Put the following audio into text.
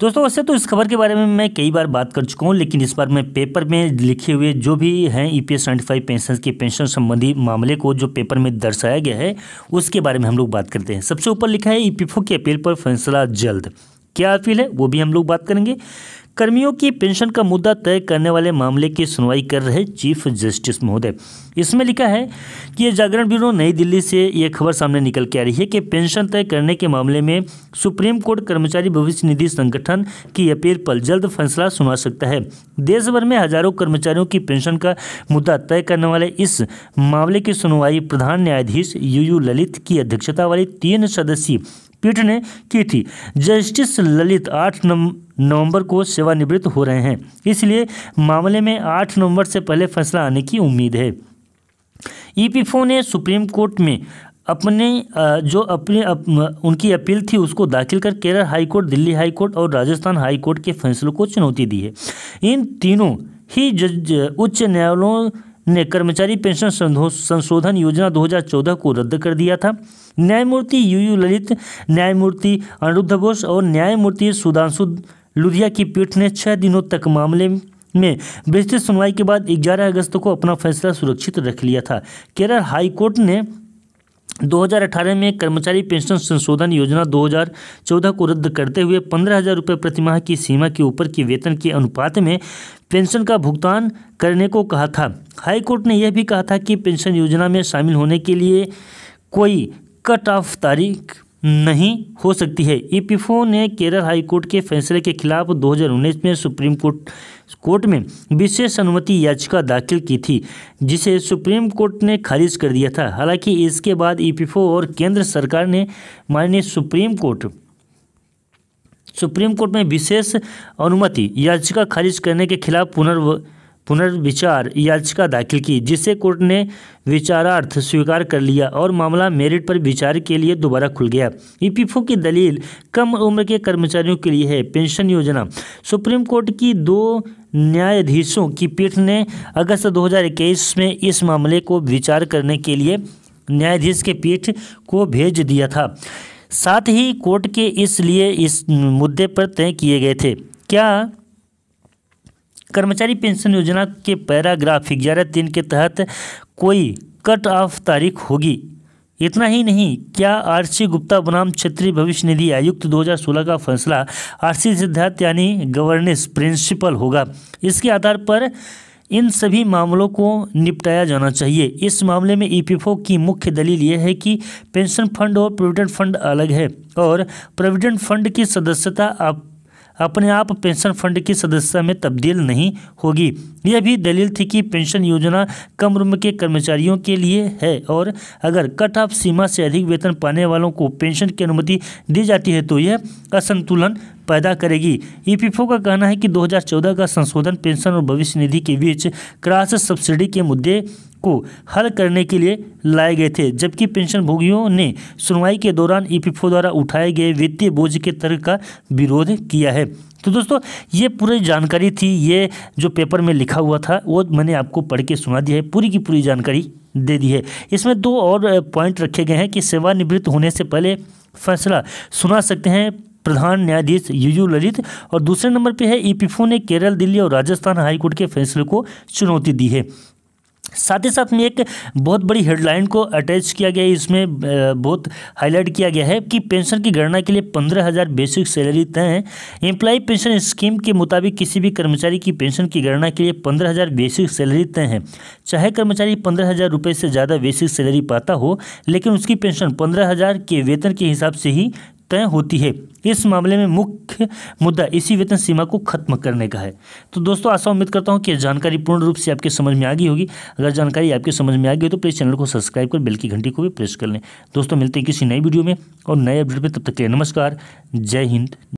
दोस्तों वैसे तो इस खबर के बारे में मैं कई बार बात कर चुका हूँ, लेकिन इस बार मैं पेपर में लिखे हुए जो भी हैं ईपीएस 95 पेंशन की पेंशन संबंधी मामले को जो पेपर में दर्शाया गया है उसके बारे में हम लोग बात करते हैं। सबसे ऊपर लिखा है ईपीएफओ की अपील पर फैसला जल्द। क्या अपील है वो भी हम लोग बात करेंगे। कर्मियों की पेंशन का मुद्दा तय करने वाले मामले की सुनवाई कर रहे चीफ जस्टिस महोदय। इसमें लिखा है कि ये जागरण ब्यूरो नई दिल्ली से ये खबर सामने निकल के आ रही है कि पेंशन तय करने के मामले में सुप्रीम कोर्ट कर्मचारी भविष्य निधि संगठन की अपील पर जल्द फैसला सुना सकता है। देश भर में हजारों कर्मचारियों की पेंशन का मुद्दा तय करने वाले इस मामले की सुनवाई प्रधान न्यायाधीश यूयू ललित की अध्यक्षता वाली 3 सदस्यीय पीठ ने की थी। जस्टिस ललित 8 नवंबर को सेवानिवृत्त हो रहे हैं, इसलिए मामले में 8 नवंबर से पहले फैसला आने की उम्मीद है। ईपीएफओ ने सुप्रीम कोर्ट में उनकी अपील थी उसको दाखिल कर Kerala high court, Delhi high court और राजस्थान हाई कोर्ट के फैसलों को चुनौती दी है। इन तीनों ही उच्च न्यायालयों ने कर्मचारी पेंशन संशोधन योजना 2014 को रद्द कर दिया था। न्यायमूर्ति यूयू ललित, न्यायमूर्ति अनिरुद्ध बोस और न्यायमूर्ति सुधांशु लुधिया की पीठ ने 6 दिनों तक मामले में विस्तृत सुनवाई के बाद 11 अगस्त को अपना फैसला सुरक्षित रख लिया था। केरल हाई कोर्ट ने 2018 में कर्मचारी पेंशन संशोधन योजना 2014 को रद्द करते हुए 15,000 रुपये प्रतिमाह की सीमा के ऊपर की वेतन के अनुपात में पेंशन का भुगतान करने को कहा था। हाई कोर्ट ने यह भी कहा था कि पेंशन योजना में शामिल होने के लिए कोई कट ऑफ तारीख नहीं हो सकती है। ईपीएफओ ने केरल हाई कोर्ट के फैसले के खिलाफ 2019 में सुप्रीम कोर्ट में विशेष अनुमति याचिका दाखिल की थी, जिसे सुप्रीम कोर्ट ने खारिज कर दिया था। हालांकि इसके बाद ईपीएफओ और केंद्र सरकार ने माननीय सुप्रीम कोर्ट में विशेष अनुमति याचिका खारिज करने के खिलाफ पुनर्विचार याचिका दाखिल की, जिसे कोर्ट ने विचारार्थ स्वीकार कर लिया और मामला मेरिट पर विचार के लिए दोबारा खुल गया। ईपीएफओ की दलील कम उम्र के कर्मचारियों के लिए है पेंशन योजना। सुप्रीम कोर्ट की 2 न्यायाधीशों की पीठ ने अगस्त 2021 में इस मामले को विचार करने के लिए न्यायाधीश के पीठ को भेज दिया था। साथ ही कोर्ट के इसलिए इस मुद्दे पर तय किए गए थे। क्या कर्मचारी पेंशन योजना के पैराग्राफ 11(3) के तहत कोई कट ऑफ तारीख होगी? इतना ही नहीं, क्या आरसी गुप्ता बनाम क्षेत्रीय भविष्य निधि आयुक्त 2016 का फैसला आरसी सिद्धांत यानी गवर्नेंस प्रिंसिपल होगा? इसके आधार पर इन सभी मामलों को निपटाया जाना चाहिए। इस मामले में ईपीएफओ की मुख्य दलील यह है कि पेंशन फंड और प्रोविडेंट फंड अलग है और प्रोविडेंट फंड की सदस्यता अपने आप पेंशन फंड की सदस्यता में तब्दील नहीं होगी। यह भी दलील थी कि पेंशन योजना कम उम्र के कर्मचारियों के लिए है और अगर कट ऑफ सीमा से अधिक वेतन पाने वालों को पेंशन की अनुमति दी जाती है तो यह असंतुलन पैदा करेगी। ईपीएफओ का कहना है कि 2014 का संशोधन पेंशन और भविष्य निधि के बीच क्रॉस सब्सिडी के मुद्दे को हल करने के लिए लाए गए थे, जबकि पेंशन भोगियों ने सुनवाई के दौरान ईपीएफओ द्वारा उठाए गए वित्तीय बोझ के तर्क का विरोध किया है। तो दोस्तों ये पूरी जानकारी थी, ये जो पेपर में लिखा हुआ था वो मैंने आपको पढ़ के सुना दिया है, पूरी की पूरी जानकारी दे दी है। इसमें 2 और पॉइंट रखे गए हैं कि सेवानिवृत्त होने से पहले फैसला सुना सकते हैं प्रधान न्यायाधीश यूयू ललित, और दूसरे नंबर पे है ईपीएफओ ने केरल, दिल्ली और राजस्थान हाईकोर्ट के फैसले को चुनौती दी है। साथ ही साथ में एक बहुत बड़ी हेडलाइन को अटैच किया गया है, इसमें बहुत हाईलाइट किया गया है कि पेंशन की गणना के लिए 15,000 बेसिक सैलरी तय है। एम्प्लॉय पेंशन स्कीम के मुताबिक किसी भी कर्मचारी की पेंशन की गणना के लिए 15,000 बेसिक सैलरी तय है। चाहे कर्मचारी 15,000 रुपये से ज़्यादा बेसिक सैलरी पाता हो, लेकिन उसकी पेंशन 15,000 के वेतन के हिसाब से ही तय होती है। इस मामले में मुख्य मुद्दा इसी वेतन सीमा को खत्म करने का है। तो दोस्तों आशा उम्मीद करता हूं कि यह जानकारी पूर्ण रूप से आपके समझ में आ गई होगी। अगर जानकारी आपके समझ में आ गई हो तो प्लीज़ चैनल को सब्सक्राइब कर बेल की घंटी को भी प्रेस कर लें। दोस्तों मिलते हैं किसी नई वीडियो में और नए अपडेट में, तब तक के लिए नमस्कार, जय हिंद।